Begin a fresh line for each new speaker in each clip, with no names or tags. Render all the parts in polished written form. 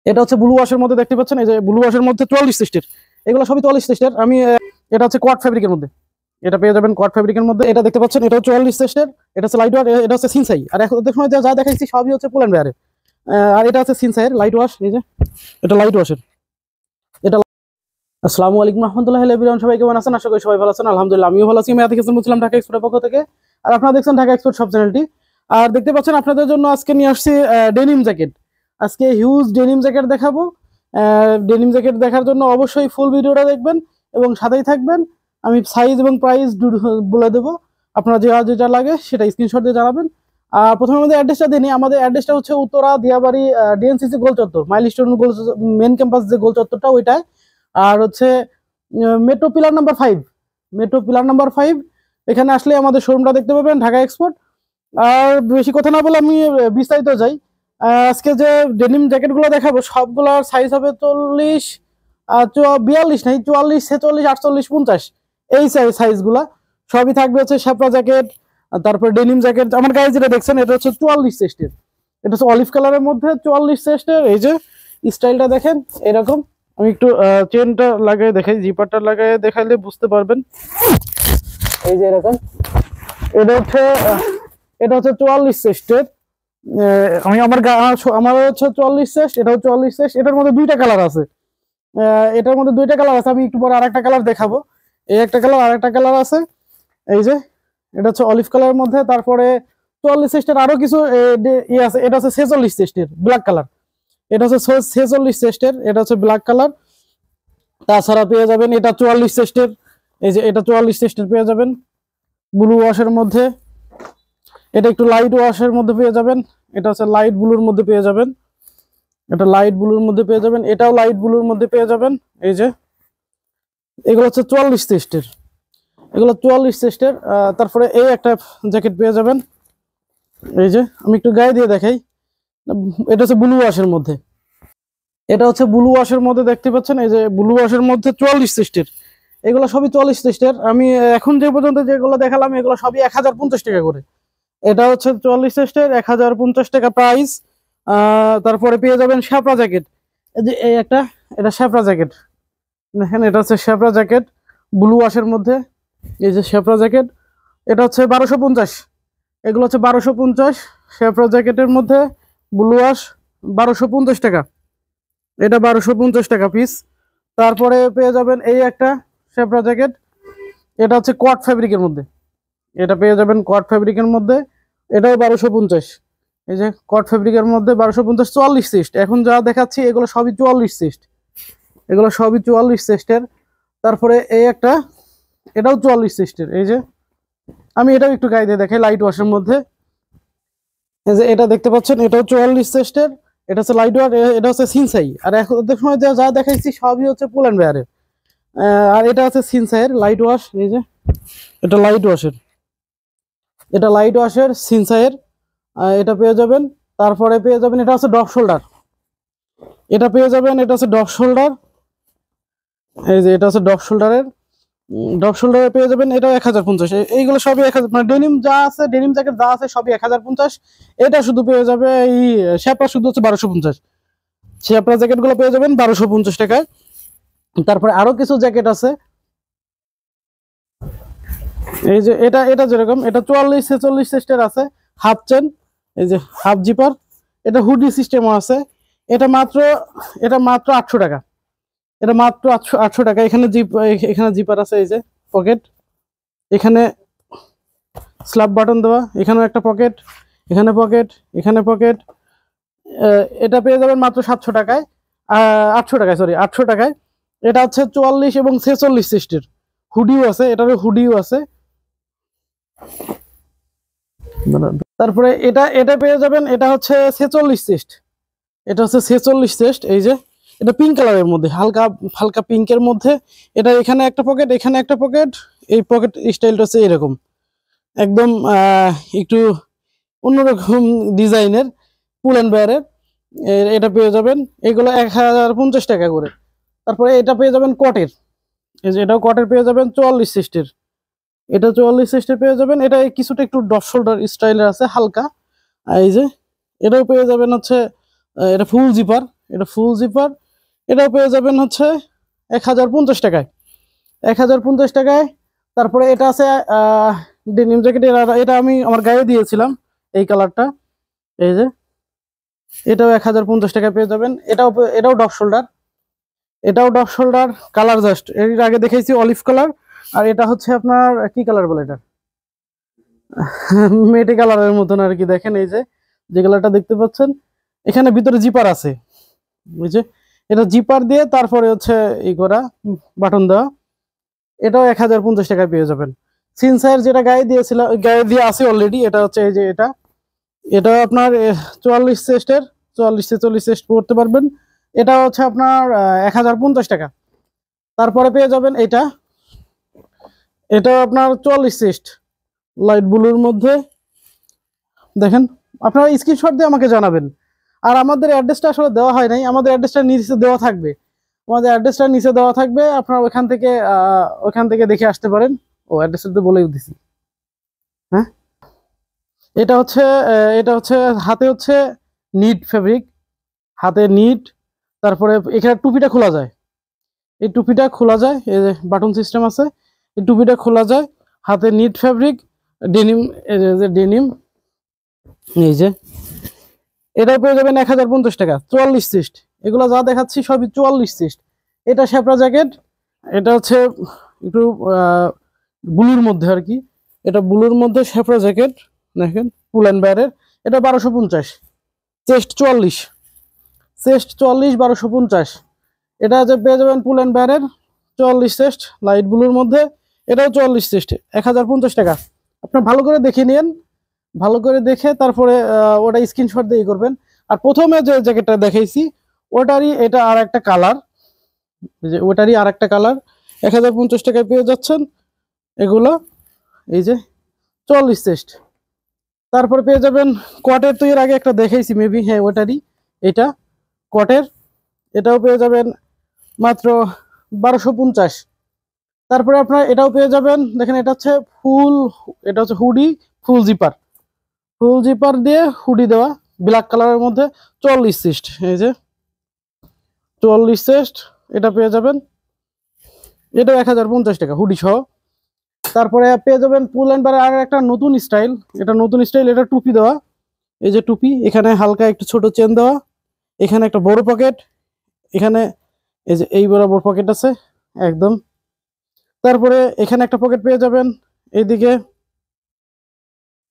এটা হচ্ছে ব্লু ওয়াশের মধ্যে দেখতে পাচ্ছেন, এই যে ব্লু ওয়াশের মধ্যে 44 সিস্টের, এগুলো সবই 44 সিস্টের। আমি এটা হচ্ছে কোয়াড ফ্যাব্রিকের মধ্যে, এটা পেয়ে যাবেন কোয়াড ফ্যাব্রিকের মধ্যে। এটা দেখতে পাচ্ছেন, এটা হচ্ছে 44 সিস্টের, এটা হচ্ছে লাইট ওয়াশ, এটা হচ্ছে সিনসাই। আর এখন দেখুন যা দেখাইছি সবই হচ্ছে পুল অ্যান্ড বেয়ারের। আর এটা হচ্ছে সিনসাইয়ের লাইট ওয়াশ, এই যে এটা লাইট ওয়াশের। এটা আসসালামু আলাইকুম রহমতুল্লাহ এভরিওয়ান, সবাই কেমন আছেন? আশা করি সবাই ভালো আছেন। আলহামদুলিল্লাহ আমিও ভালো আছি। আমি আতিক হাসান বলছিলাম ঢাকা এক্সপোর্টের পক্ষ থেকে। আর আপনারা দেখছেন ঢাকা এক্সপোর্ট সব চ্যানেলটি। আর দেখতে পাচ্ছেন আপনাদের জন্য আজকে নিয়ে আসছি ডেনিম জ্যাকেট। আজকে হিউজ ডেনিম জ্যাকেট দেখাবো। ডেনিম জ্যাকেট দেখার জন্য অবশ্যই ফুল ভিডিওটা দেখবেন এবং সাথেই থাকবেন। আমি সাইজ এবং প্রাইস বলে দেবো, আপনারা যেটা লাগে সেটা স্ক্রিনশট দিয়ে জানাবেন। আর প্রথমে আমাদের অ্যাড্রেসটা দিয়ে নিই। আমাদের অ্যাড্রেসটা হচ্ছে উত্তরা দিয়াবাড়ি ডিএনসিসি গোল চত্বর, মাইলস্টোন গোল মেন ক্যাম্পাস যে গোল চত্বরটা ওইটায়। আর হচ্ছে metro pillar number 5, metro pillar number 5 এখানে আসলে আমাদের শোরুমটা দেখতে পাবেন, ঢাকা এক্সপোর্ট। আর বেশি কথা না বলে আমি বিস্তারিত যাই। আজকে যে ডেনিম জ্যাকেটগুলো দেখাবো সবগুলোর সাইজ হবে 40, 42 নাই, 44, 46, 48, 50 এই সাইজগুলা সবই থাকবে। হচ্ছে শ্যাপরা জ্যাকেট, তারপর ডেনিম জ্যাকেট। আমার গায়ে যেটা দেখছেন এটা হচ্ছে 44 চেস্টের, এটা হচ্ছে অলিভ কালারের মধ্যে 44 চেস্টের। এই যে স্টাইলটা দেখেন এরকম। আমি একটু চেনটা লাগাই দেখাই, জিপারটা লাগাই দেখাইলে বুঝতে পারবেন। এই যে এরকম, এটা হচ্ছে 44 চেস্টের। আমি আমার হচ্ছে 44 চেস্ট, এটা হচ্ছে 44 চেস্ট। এটার মধ্যে দুইটা কালার আছে, আমি একটু পরে আরেকটা কালার দেখাবো। এই একটা কালার, আরেকটা কালার আছে। এই যে এটা হচ্ছে অলিভ কালারের মধ্যে। তারপরে 44 চেস্টের আরো কিছু ইয়ে আছে, এটা হচ্ছে 46 চেস্টের ব্ল্যাক কালার, এটা হচ্ছে 46 চেস্টের, এটা হচ্ছে ব্ল্যাক কালার। তাছাড়া পেয়ে যাবেন এটা 44 চেস্টের, এই যে এটা 44 চেস্টের পেয়ে যাবেন ব্লু ওয়াশের মধ্যে। এটা একটু লাইট ওয়াশের মধ্যে পেয়ে যাবেন, এটা হচ্ছে লাইট ব্লুর মধ্যে পেয়ে যাবেন, এটা লাইট ব্লুর মধ্যে পেয়ে যাবেন, এটাও লাইট ব্লুর মধ্যে পেয়ে যাবেন। এই যে এগুলো হচ্ছে 44 চেস্টের, এগুলো 44 চেস্টের। তারপরে এই একটা জ্যাকেট পেয়ে যাবেন। এই যে আমি একটু গায়ে দিয়ে দেখাই, এটা হচ্ছে ব্লু ওয়াশের মধ্যে, এটা হচ্ছে ব্লু ওয়াশের মধ্যে দেখতে পাচ্ছেন। এই যে ব্লু ওয়াশের মধ্যে 44 চেস্টের, এগুলো সবই 44 চেস্টের। আমি এখন যে পর্যন্ত যেগুলো দেখালাম এগুলো সবই 1050 টাকা করে। এটা হচ্ছে 44 চেস্টের, 1050 টাকা প্রাইস। তারপরে পেয়ে যাবেন শ্যাপরা জ্যাকেট। এই যে এই একটা, এটা শ্যাপরা জ্যাকেট দেখেন, এটা হচ্ছে শ্যাপরা জ্যাকেট ব্লু ওয়াশের মধ্যে। এই যে শ্যাপরা জ্যাকেট, এটা হচ্ছে 1250, এগুলো হচ্ছে 1250 শ্যাপরা জ্যাকেটের মধ্যে ব্লু ওয়াশ 1250 টাকা, এটা 1250 টাকা পিস। তারপরে পেয়ে যাবেন এই একটা শ্যাপরা জ্যাকেট, এটা হচ্ছে কট ফ্যাব্রিকের মধ্যে, এটা পেয়ে যাবেন কট ফ্যাব্রিকের মধ্যে, এটাও 1250। এই যে কট ফ্যাব্রিকের মধ্যে 1250, 44 সিস্ট। এখন যা দেখাচ্ছি এগুলো সবই 44 সিস্ট, এগুলো সবই 44 সিস্টের। তারপরে এই একটা, এটাও 44 সিস্টের। এই যে আমি এটাও একটু গায়ে দিয়ে দেখাই লাইট ওয়াশের মধ্যে। এই যে এটা দেখতে পাচ্ছেন, এটাও 44 সিস্টের, এটা হচ্ছে লাইট ওয়াশ, এটা হচ্ছে সিনসাই। আর এখন সময় যা দেখাইছি সবই হচ্ছে পুল অ্যান্ড বেয়ারের। আর এটা হচ্ছে সিনসাইয়ের লাইট ওয়াশ। এই যে এটা লাইট ওয়াশের, এটা লাইট ওয়াশের সিনসাইয়ের, এটা পেয়ে যাবেন। তারপরে পেয়ে যাবেন এটা হচ্ছে ডগ শোল্ডার, এটা পেয়ে যাবেন, এটা হচ্ছে ডগ শোল্ডার। এই যে এটা হচ্ছে ডগ শোল্ডারের, ডগ শোল্ডারে পেয়ে যাবেন, এটাও 1050। এইগুলো সবই 1000, মানে ডেনিম যা আছে, ডেনিম জ্যাকেট যা আছে সবই 1050। এটা শুধু পেয়ে যাবে এই শ্যাপরা শুধু হচ্ছে 1250, শ্যাপরা জ্যাকেট গুলো পেয়ে যাবেন 1250 টাকায়। তারপরে আরো কিছু জ্যাকেট আছে, এই যে এটা যেরকম, এটা 44 46 সিস্টের আছে, হাফ চেন, এই যে হাফ জিপার, এটা হুডি সিস্টেমও আছে। এটা মাত্র 800 টাকা, এটা মাত্র 800 টাকা। এখানে এখানে জিপার আছে, এই যে পকেট, এখানে স্ল্যাব বাটন দেওয়া, এখানেও একটা পকেট, এখানে পকেট, এখানে পকেট। এটা পেয়ে যাবেন মাত্র 700 টাকায়, 800 টাকায়, সরি 800 টাকায়। এটা হচ্ছে 44 এবং 46 সিস্টের, হুডিও আছে, এটারও হুডিও আছে। তারপরে এটা পেয়ে যাবেন, এটা হচ্ছে 46 চেস্ট, এটা হচ্ছে 46 চেস্ট। এই যে এটা পিঙ্ক কালারের মধ্যে, হালকা হালকা পিঙ্কের মধ্যে। এটা এখানে একটা পকেট, এখানে একটা পকেট, এই পকেট স্টাইলটা হচ্ছে এরকম একদম একটু অন্যরকম ডিজাইনের পুল অ্যান্ড বেয়ারের। এটা পেয়ে যাবেন, এগুলো 1050 টাকা করে। তারপরে এটা পেয়ে যাবেন কটের, এই যে এটাও কটের পেয়ে যাবেন 44 সিস্টের, এটা 44 সিস্টের পেয়ে যাবেন। এটা কিছুটা একটু ডপ শোল্ডার স্টাইলের আছে হালকা। এই যে এটাও পেয়ে যাবেন হচ্ছে, এটা ফুল জিপার, এটা ফুল জিপার, এটাও পেয়ে যাবেন হচ্ছে 1050 টাকায়। 1050 টাকায়। তারপরে এটা আছে ডেনিম জ্যাকেট, এটা আমি আমার গায়ে দিয়েছিলাম এই কালারটা, এই যে এটাও 1050 টাকায় পেয়ে যাবেন। এটাও ডপ শোল্ডার, এটাও ডপ শোল্ডার কালার জাস্ট এর আগে দেখেছি অলিভ কালার, আর এটা হচ্ছে আপনার কি কালার বলে এটা মেটে কালারের মতন আর কি। দেখেন এই যে কালারটা দেখতে পাচ্ছেন, এখানে ভিতরে জিপার আছে, এই যে এটা জিপার দিয়ে তারপরে হচ্ছে ই করা বাটন দেওয়া। এটাও 1050 টাকায় পেয়ে যাবেন। সিনসাইয়ের যেটা গায়ে দিয়েছিল গায়ে দিয়ে আছে অলরেডি, এটা হচ্ছে এই যে এটা আপনার 44 চেস্টের, 44-46 চেস্ট পড়তে পারবেন। এটা হচ্ছে আপনার 1050 টাকা। তারপরে পেয়ে যাবেন এটা আপনার 44 চেস্ট লাইট ব্লুর মধ্যে। দেখেন, আপনারা স্ক্রিনশট দিয়ে আমাকে জানাবেন। আর আমাদের অ্যাড্রেসটা আসলে দেওয়া হয় নাই, আমাদের অ্যাড্রেসটা নিচে দেওয়া থাকবে, আমাদের অ্যাড্রেসটা নিচে দেওয়া থাকবে, আপনারা ওখান থেকে দেখে আসতে পারেন। ও অ্যাড্রেসটা তো বলেই দিছি। হ্যাঁ, এটা হচ্ছে হাতে হচ্ছে নিট ফেব্রিক, হাতে নিট। তারপরে এখানে টুপিটা খোলা যায়, এই টুপিটা খোলা যায়, এই যে বাটন সিস্টেম আছে, এই টুপিটা খোলা যায়। হাতে নিট ফেব্রিক ডেনিম, ডেনিম এই যে এটাও পেয়ে যাবেন 1050 টাকা। 44 সিস্ট, এগুলো যা দেখাচ্ছি সবই 44 সিস্ট। এটা শ্যাপরা জ্যাকেট, এটা হচ্ছে একটু ব্লুর মধ্যে আর কি, এটা ব্লুর মধ্যে শ্যাপরা জ্যাকেট। দেখেন পুল অ্যান্ড বেয়ারের, এটা 1250, চেস্ট 44, চেস্ট 44 1250। এটা যে পেয়ে যাবেন পুল অ্যান্ড বেয়ারের 44 চেস্ট লাইট ব্লুর মধ্যে, এটাও 44 চেস্ট, 1050 টাকা। আপনার ভালো করে দেখে নিন, ভালো করে দেখে তারপরে ওটা স্ক্রিনশট দিয়ে করবেন। আর প্রথমে যে জ্যাকেটটা দেখাইছি ওটারই এটা আর একটা কালার, যে ওটারই আর একটা কালার 1050 টাকায় পেয়ে যাচ্ছেন এগুলো, এই যে 44 চেস্ট। তারপরে পেয়ে যাবেন কোয়াটের, তো এর আগে একটা দেখাইছি মেবি, হ্যাঁ ওটারই এটা কোয়াটের, এটাও পেয়ে যাবেন মাত্র 1250। তারপরে আপনার এটাও পেয়ে যাবেন, দেখেন এটা হচ্ছে হুডি ফুল জিপার দিয়ে হুডি দেওয়া ব্ল্যাক কালারের মধ্যে 44 চেস্ট, এই যে 44 চেস্ট, এটা পেয়ে যাবেন, এটাও 1050 টাকা হুডি সহ। তারপরে পেয়ে যাবেন পুল অ্যান্ড বেয়ারের আর একটা নতুন স্টাইল, এটা টুপি দেওয়া, এই যে টুপি, এখানে হালকা একটু ছোট চেন দেওয়া, এখানে একটা বড় পকেট, এখানে এই যে এই বরাবর পকেট আছে একদম। তারপরে এখানে একটা পকেট পেয়ে যাবেন,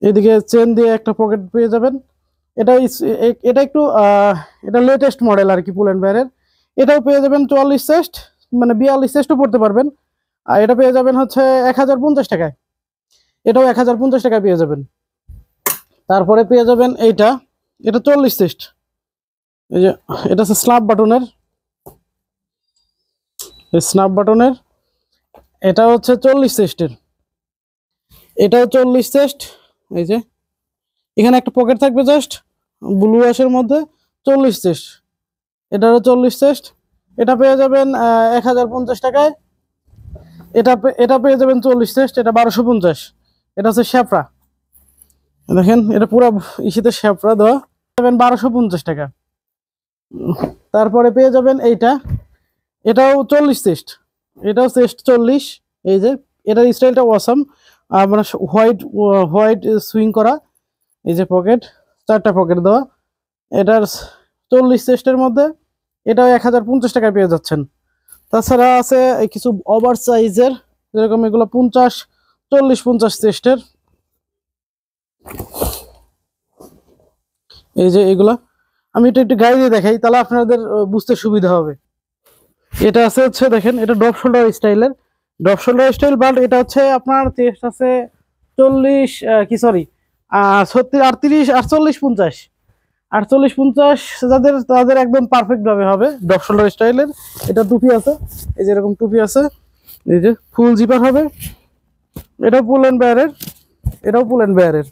এইদিকে চেন দিয়ে একটা পকেট পেয়ে যাবেন। এটা একটু এটা লেটেস্ট মডেল আর কি পুল অ্যান্ড বেয়ারের। এটাও পেয়ে যাবেন 44 চেস্ট, মানে 42 চেস্টও পড়তে পারবেন। আর এটা পেয়ে যাবেন হচ্ছে 1050 টাকায়, এটাও 1050 টাকায় পেয়ে যাবেন। তারপরে পেয়ে যাবেন এটা 40 চেস্ট, এই যে এটা হচ্ছে স্ন্যাপ বাটনের, এটা হচ্ছে 40 চেস্টের, এটাও 40 চেস্ট। এই যে এখানে একটা পকেট থাকবে জাস্ট ব্লু ওয়াশের মধ্যে, 40 চেস্ট, এটারও 40 চেস্ট। এটা পেয়ে যাবেন 1050 টাকায়। এটা পেয়ে যাবেন 40 চেস্ট, এটা 1250। এটা হচ্ছে শ্যাপরা, দেখেন এটা পুরো ইসিতে শ্যাপরা দেওয়া, 1250 টাকা। তারপরে পেয়ে যাবেন এটাও 40 চেস্ট, এটাও চেস্ট 40। এই যে এটার স্টাইলটা অসাম, মানে হোয়াইট সুইং করা, এই যে পকেট, 4টা পকেট দেওয়া, এটার 40 চেস্টের মধ্যে, এটাও 1050 টাকায় পেয়ে যাচ্ছেন। তাছাড়া আছে কিছু ওভার সাইজের, যেরকম এগুলো 40-50 চেস্টের, এই যে এগুলা আমি এটা একটু গায়ে দিয়ে দেখাই, তাহলে আপনাদের বুঝতে সুবিধা হবে। এটা আছে হচ্ছে দেখেন, এটা ড্রপ শোল্ডার স্টাইল, বাট এটা হচ্ছে আপনার চেস্ট আছে 40 কি সরি 48-50 তাদের একদম পারফেক্ট ভাবে হবে ড্রপ শোল্ডার স্টাইলের। এটা টুপি আছে, এই যে এরকম টুপি আছে, এই যে ফুল জিপার হবে, এটাও পুল অ্যান্ড বেয়ারের।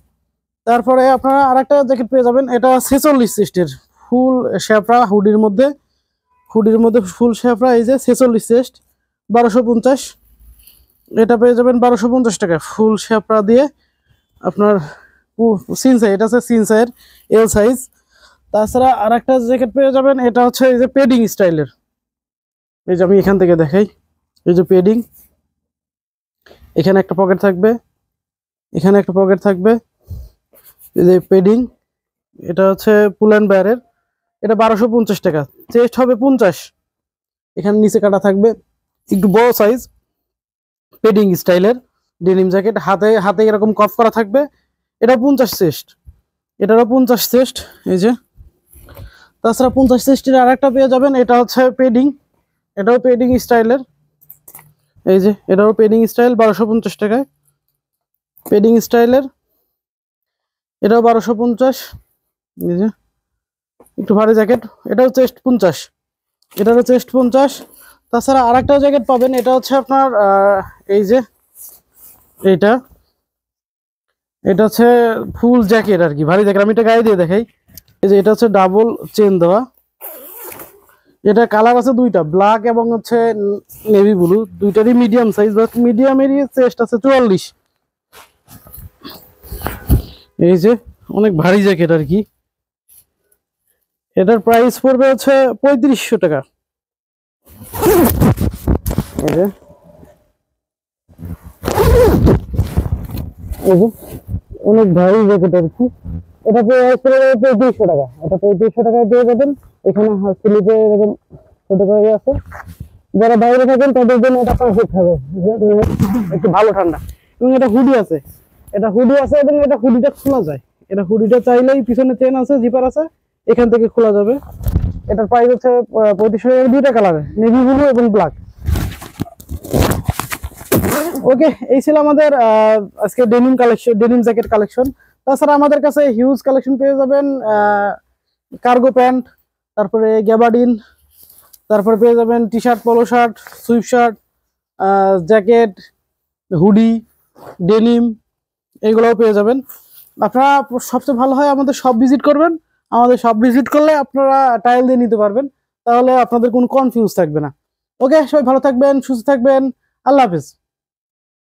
তারপরে আপনারা আরেকটা জ্যাকেট পেয়ে যাবেন, এটা 46 চেস্টের ফুল শ্যাপরা হুডির মধ্যে ফুল শ্যাপরা, এই যে 46 চেস্ট 1250। এটা পেয়ে যাবেন 1250 টাকা ফুল শ্যাপরা দিয়ে আপনার সিনসাই, এটা আছে সিনসাইয়ের এল সাইজ। তাছাড়া আর একটা জ্যাকেট পেয়ে যাবেন, এটা হচ্ছে এই যে পেডিং স্টাইলের। এই যে আমি এখান থেকে দেখাই, এই যে পেডিং, এখানে একটা পকেট থাকবে, এখানে একটা পকেট থাকবে, এই যে পেডিং। এটা হচ্ছে পুল অ্যান্ড বেয়ারের, এটা 1250 টাকা। চেস্ট হবে 50, এখানে নিচে কাটা থাকবে, একটু বড় সাইজ, পেডিং স্টাইলের ডেনিম জ্যাকেট, হাতে হাতে এরকম কফ করা থাকবে। এটা 50 চেস্ট, এটারও 50 চেস্ট। এই যে তাছাড়া 50 চেস্টের আর একটা পেয়ে যাবেন, এটা হচ্ছে পেডিং, এটাও পেডিং স্টাইলের। এই যে এটাও পেডিং স্টাইল, 1250 টাকায় পেডিং স্টাইলের, এটাও 1250। এই যে একটু ভারী জ্যাকেট, এটাও চেস্ট 50, এটারও চেস্ট 50। তাছাড়া আর একটা জ্যাকেট পাবেন, এটা হচ্ছে আপনার এই যে এইটা, এটা হচ্ছে ফুল জ্যাকেট আর কি, ভারী জ্যাকেট। আমি এটা গায়ে দিয়ে দেখাই। এই যে এটা হচ্ছে ডাবল চেন দেওয়া, এটা কালার আছে দুইটা, ব্ল্যাক এবং হচ্ছে নেভি ব্লু, দুইটারই মিডিয়াম সাইজ, বাট মিডিয়ামেরই চেস্ট আছে 44। এই যে অনেক ভারী জ্যাকেট আর কি, এটার প্রাইস পড়বে হচ্ছে 3500 টাকা। এই যে অনেক ভারী জ্যাকেট আর কি, এটা প্রাইস পড়বে 3500 টাকা। এটা 3500 টাকায় পেয়ে যাবেন। এখানে স্লিপে এরকম ছোট করে আছে, যারা বাইরে থাকেন তাদের জন্য এটা পারফেক্ট হবে, একটু ভালো ঠান্ডা। এবং এটা হুডি আছে, এটা হুডি আছে এবং এটা হুডিটা খোলা যায়। এটা হুডিটা চাইলেই পিছনে চেন আছে, জিপার আছে, এখান থেকে খোলা যাবে। এটার প্রাইস হচ্ছে 3500 টাকা, দুইটা কালারে, নেভি ব্লু এবং ব্ল্যাক। ওকে, এই ছিল আমাদের আজকে denim collection, denim jacket collection. তাছাড়া আমাদের কাছে হিউজ কালেকশন পেয়ে যাবেন, কার্গো প্যান্ট, তারপরে গ্যাবার্ডিন, তারপরে পেয়ে যাবেন টি শার্ট, পলো shirt, sweep shirt, jacket, hoodie, denim, এইগুলোও পেয়ে যাবেন। আপনারা সবচেয়ে ভালো হয় আমাদের শপ ভিজিট করবেন। আমাদের শপ ভিজিট করলে আপনারা টাইল দিয়ে নিতে পারবেন, তাহলে আপনাদের কোনো কনফিউজ থাকবে না। ওকে, সবাই ভালো থাকবেন, সুস্থ থাকবেন, আল্লাহ হাফিজ।